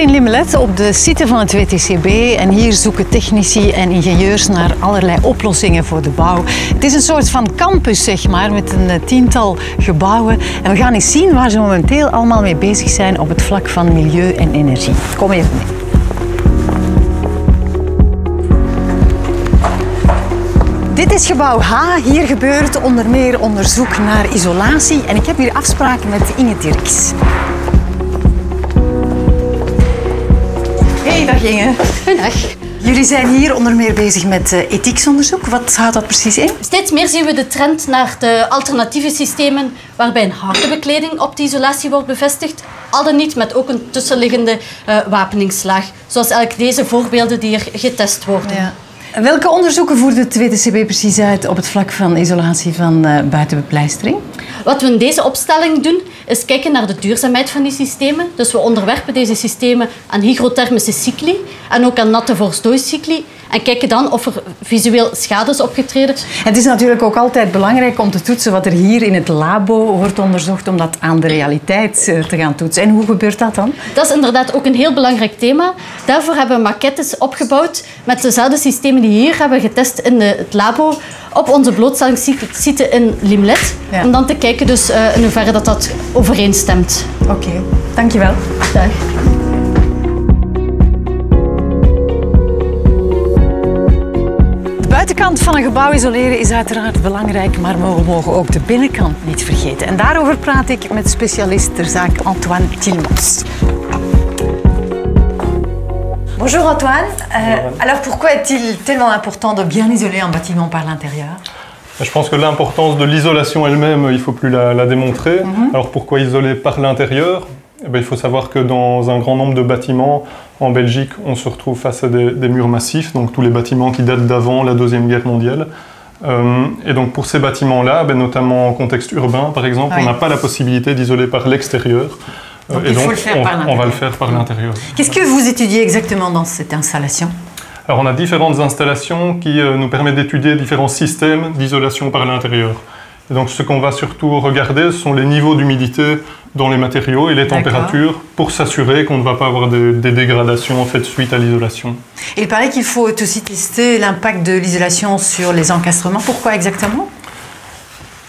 in Limmelet op de site van het WTCB en hier zoeken technici en ingenieurs naar allerlei oplossingen voor de bouw. Het is een soort van campus, zeg maar, met een tiental gebouwen. En we gaan eens zien waar ze momenteel allemaal mee bezig zijn op het vlak van milieu en energie. Kom even mee. Dit is gebouw H. Hier gebeurt onder meer onderzoek naar isolatie. En ik heb hier afspraken met Inge Dirks. Hey, dag Inge. Goedendag. Jullie zijn hier onder meer bezig met ethiksonderzoek. Wat houdt dat precies in? Steeds meer zien we de trend naar de alternatieve systemen waarbij een harde bekleding op de isolatie wordt bevestigd, al dan niet met ook een tussenliggende wapeningslaag. Zoals eigenlijk deze voorbeelden die er getest worden. Ja. Welke onderzoeken voert het WTCB precies uit op het vlak van isolatie van buitenbepleistering? Wat we in deze opstelling doen, is kijken naar de duurzaamheid van die systemen. Dus we onderwerpen deze systemen aan hygrothermische cycli en ook aan natte vorstdooicycli. En kijken dan of er visueel schade is opgetreden. Het is natuurlijk ook altijd belangrijk om te toetsen wat er hier in het labo wordt onderzocht, om dat aan de realiteit te gaan toetsen. En hoe gebeurt dat dan? Dat is inderdaad ook een heel belangrijk thema. Daarvoor hebben we maquettes opgebouwd met dezelfde systemen die hier hebben getest in het labo op onze blootstellingssite in Limmelet. Ja. Om dan te kijken dus, in hoeverre dat overeenstemt. Oké, dankjewel. Dag. De buitenkant van een gebouw isoleren is uiteraard belangrijk, maar we mogen ook de binnenkant niet vergeten. En daarover praat ik met specialist ter zaak Antoine Tilmans. Bonjour Antoine. Alors pourquoi est-il tellement important de bien isoler un bâtiment par l'intérieur? Je pense que l'importance de l'isolation elle-même, il ne faut plus la démontrer. Alors pourquoi isoler par l'intérieur? Il faut savoir que dans un grand nombre de bâtiments en Belgique, on se retrouve face à des murs massifs, donc tous les bâtiments qui datent d'avant la Deuxième Guerre mondiale. Et donc pour ces bâtiments-là, notamment en contexte urbain par exemple, on n'a pas la possibilité d'isoler par l'extérieur. Donc il faut le faire par l'intérieur. On va le faire par l'intérieur. Qu'est-ce que vous étudiez exactement dans cette installation? Alors on a différentes installations qui nous permettent d'étudier différents systèmes d'isolation par l'intérieur. Et donc ce qu'on va surtout regarder, ce sont les niveaux d'humidité dans les matériaux et les températures pour s'assurer qu'on ne va pas avoir des dégradations en fait suite à l'isolation. Il paraît qu'il faut aussi tester l'impact de l'isolation sur les encastrements. Pourquoi exactement?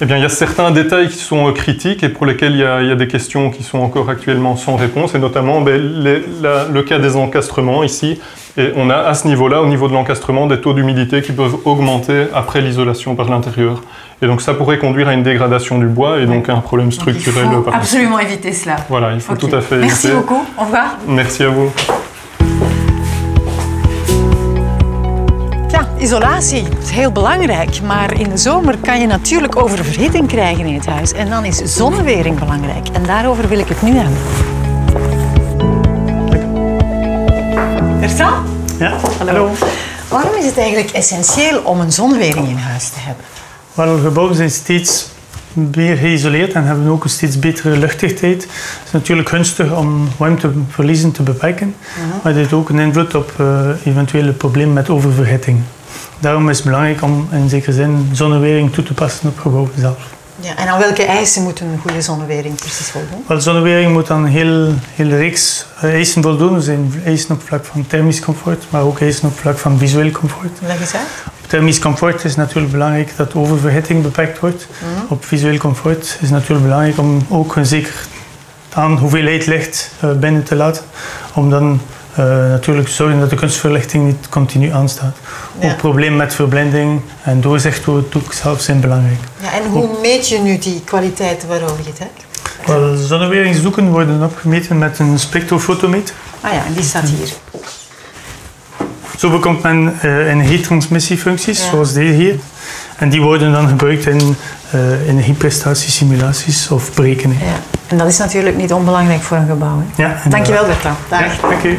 Eh bien, il y a certains détails qui sont critiques et pour lesquels il y a des questions qui sont encore actuellement sans réponse, et notamment le cas des encastrements ici. Et on a à ce niveau-là, au niveau de l'encastrement, des taux d'humidité qui peuvent augmenter après l'isolation par l'intérieur. Et donc ça pourrait conduire à une dégradation du bois et donc à un problème structurel. Il faut absolument éviter cela. Voilà, il faut tout à fait éviter. Merci beaucoup, au revoir. Merci à vous. Ja, isolatie is heel belangrijk, maar in de zomer kan je natuurlijk oververhitting krijgen in het huis. En dan is zonnewering belangrijk. En daarover wil ik het nu hebben. Bertrand? Ja, hallo. Waarom is het eigenlijk essentieel om een zonnewering in huis te hebben? Wel, gebouwen zijn steeds meer geïsoleerd en hebben ook een steeds betere luchtdichtheid. Het is natuurlijk gunstig om warmteverliezen te beperken, maar dit heeft ook een invloed op eventuele problemen met oververhitting. Daarom is het belangrijk om in zekere zin zonnewering toe te passen op gebouwen zelf. Ja, en aan welke eisen moet een goede zonnewering precies voldoen? Wel, zonnewering moet aan een hele reeks eisen voldoen. Er zijn eisen op vlak van thermisch comfort, maar ook eisen op vlak van visueel comfort. Leg eens uit. Op thermisch comfort is natuurlijk belangrijk dat oververhitting beperkt wordt. Op visueel comfort is natuurlijk belangrijk om ook een zeker aan hoeveelheid licht binnen te laten. Om dan natuurlijk te zorgen dat de kunstverlichting niet continu aanstaat. Ja. Ook problemen met verblinding en doorzicht door het doek zelf zijn belangrijk. Ja, en hoe meet je nu die kwaliteit waarover je het hebt? Wel, zonneweringsdoeken worden opgemeten met een spectrofotometer. Ah ja, en die staat hier. Zo bekomt men energietransmissiefuncties, zoals deze hier. En die worden dan gebruikt in energieprestatiesimulaties of berekeningen. Ja. En dat is natuurlijk niet onbelangrijk voor een gebouw. Hè? Ja, dankjewel Bertrand. Dag. Ja, dank u.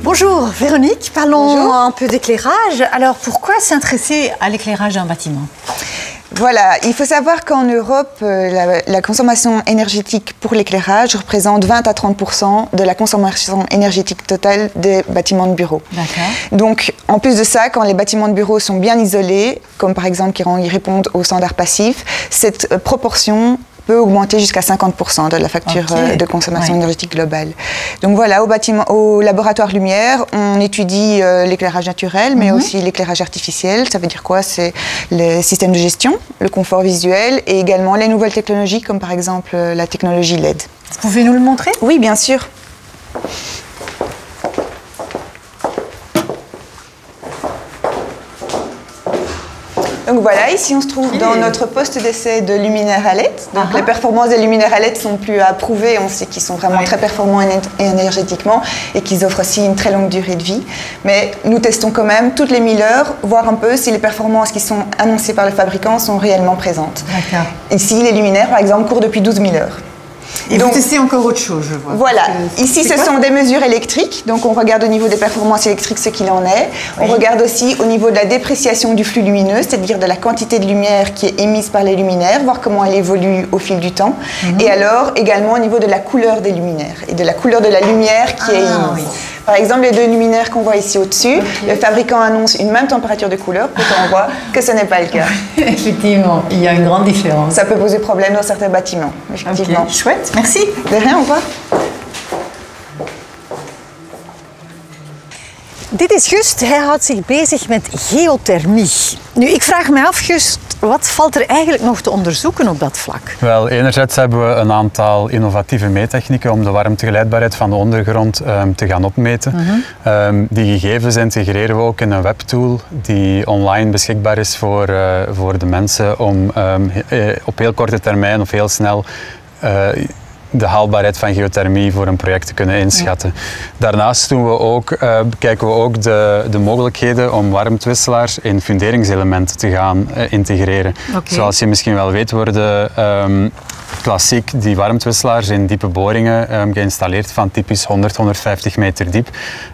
Bonjour Véronique, parlons un peu d'éclairage. Alors pourquoi s'intéresser à l'éclairage d'un bâtiment? Voilà, il faut savoir qu'en Europe, la consommation énergétique pour l'éclairage représente 20 à 30% de la consommation énergétique totale des bâtiments de bureaux. Donc, en plus de ça, quand les bâtiments de bureaux sont bien isolés, comme par exemple qui répondent aux standards passifs, cette proportion peut augmenter jusqu'à 50% de la facture de consommation énergétique globale. Donc voilà, au laboratoire Lumière, on étudie l'éclairage naturel, mais aussi l'éclairage artificiel. Ça veut dire quoi? C'est le système de gestion, le confort visuel et également les nouvelles technologies, comme par exemple la technologie LED. Vous pouvez nous le montrer? Oui, bien sûr. Donc voilà, ici on se trouve dans notre poste d'essai de luminaires à LED. Donc les performances des luminaires à LED sont plus à prouver. On sait qu'ils sont vraiment très performants énergétiquement et qu'ils offrent aussi une très longue durée de vie. Mais nous testons quand même toutes les 1000 heures, voir un peu si les performances qui sont annoncées par le fabricant sont réellement présentes. Ici, les luminaires, par exemple, courent depuis 12 000 heures. Et donc, vous testez encore autre chose, je vois. Voilà. Ici, ce sont des mesures électriques. Donc, on regarde au niveau des performances électriques ce qu'il en est. On regarde aussi au niveau de la dépréciation du flux lumineux, c'est-à-dire de la quantité de lumière qui est émise par les luminaires, voir comment elle évolue au fil du temps. Et alors, également au niveau de la couleur des luminaires et de la couleur de la lumière qui est émise. Par exemple, les deux luminaires qu'on voit ici au-dessus, le fabricant annonce une même température de couleur, pourtant on voit que ce n'est pas le cas. Effectivement, il y a une grande différence. Ça peut poser problème dans certains bâtiments, effectivement. Chouette, merci. De rien, au revoir. Dit is Gust, hij houdt zich bezig met geothermie. Nu, ik vraag me af, Gust, wat valt er eigenlijk nog te onderzoeken op dat vlak? Wel, enerzijds hebben we een aantal innovatieve meettechnieken om de warmtegeleidbaarheid van de ondergrond te gaan opmeten. Die gegevens integreren we ook in een webtool die online beschikbaar is voor de mensen om op heel korte termijn of heel snel de haalbaarheid van geothermie voor een project te kunnen inschatten. Daarnaast bekijken we ook de mogelijkheden om warmtewisselaars in funderingselementen te gaan integreren. Zoals je misschien wel weet worden klassiek die warmtewisselaars in diepe boringen geïnstalleerd van typisch 100-150 meter diep.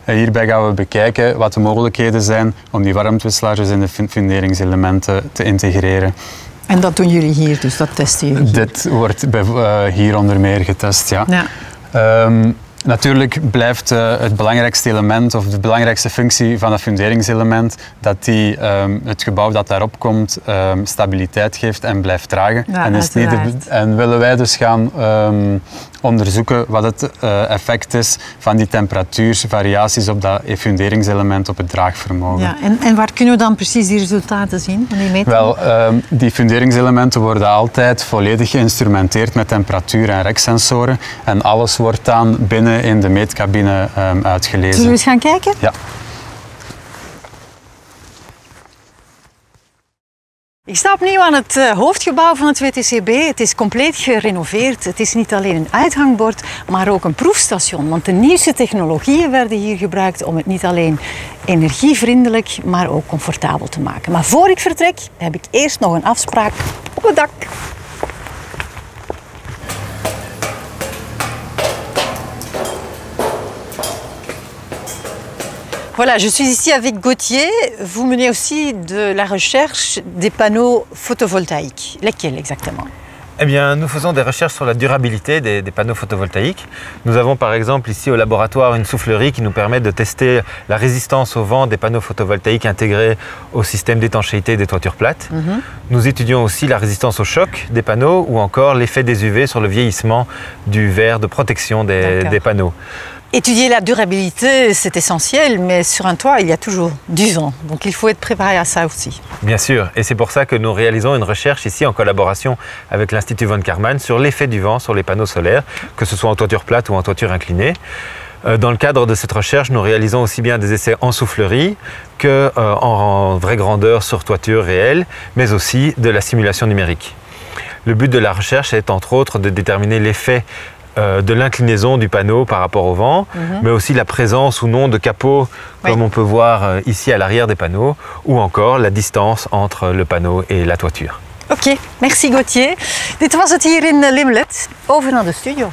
Hierbij gaan we bekijken wat de mogelijkheden zijn om die warmtewisselaars in de funderingselementen te integreren. En dat doen jullie hier, dus dat testen jullie hier? Dit wordt hier onder meer getest, ja. Natuurlijk blijft het belangrijkste element of de belangrijkste functie van dat funderingselement dat die het gebouw dat daarop komt stabiliteit geeft en blijft dragen. En willen wij dus gaan onderzoeken wat het effect is van die temperatuurvariaties op dat funderingselement op het draagvermogen. Ja, en waar kunnen we dan precies die resultaten zien van die metingen? Wel, die funderingselementen worden altijd volledig geïnstrumenteerd met temperatuur- en reksensoren en alles wordt dan binnen in de meetcabine uitgelezen. Zullen we eens gaan kijken? Ja. Ik sta opnieuw aan het hoofdgebouw van het WTCB. Het is compleet gerenoveerd. Het is niet alleen een uithangbord, maar ook een proefstation. Want de nieuwste technologieën werden hier gebruikt om het niet alleen energievriendelijk, maar ook comfortabel te maken. Maar voor ik vertrek, heb ik eerst nog een afspraak op het dak. Voilà, je suis ici avec Gauthier. Vous menez aussi de la recherche des panneaux photovoltaïques. Lesquels exactement? Eh bien, nous faisons des recherches sur la durabilité des panneaux photovoltaïques. Nous avons par exemple ici au laboratoire une soufflerie qui nous permet de tester la résistance au vent des panneaux photovoltaïques intégrés au système d'étanchéité des toitures plates. Nous étudions aussi la résistance au choc des panneaux ou encore l'effet des UV sur le vieillissement du verre de protection des panneaux. Étudier la durabilité, c'est essentiel, mais sur un toit, il y a toujours du vent. Donc il faut être préparé à ça aussi. Bien sûr, et c'est pour ça que nous réalisons une recherche ici en collaboration avec l'Institut von Karman sur l'effet du vent sur les panneaux solaires, que ce soit en toiture plate ou en toiture inclinée. Dans le cadre de cette recherche, nous réalisons aussi bien des essais en soufflerie qu'en vraie grandeur sur toiture réelle, mais aussi de la simulation numérique. Le but de la recherche est entre autres de déterminer l'effet de l'inclinaison du panneau par rapport au vent, mais aussi la présence ou non de capots, comme on peut voir ici à l'arrière des panneaux, ou encore la distance entre le panneau et la toiture. Oké, merci Gauthier. Dit was het hier in Limlet. Over naar de studio.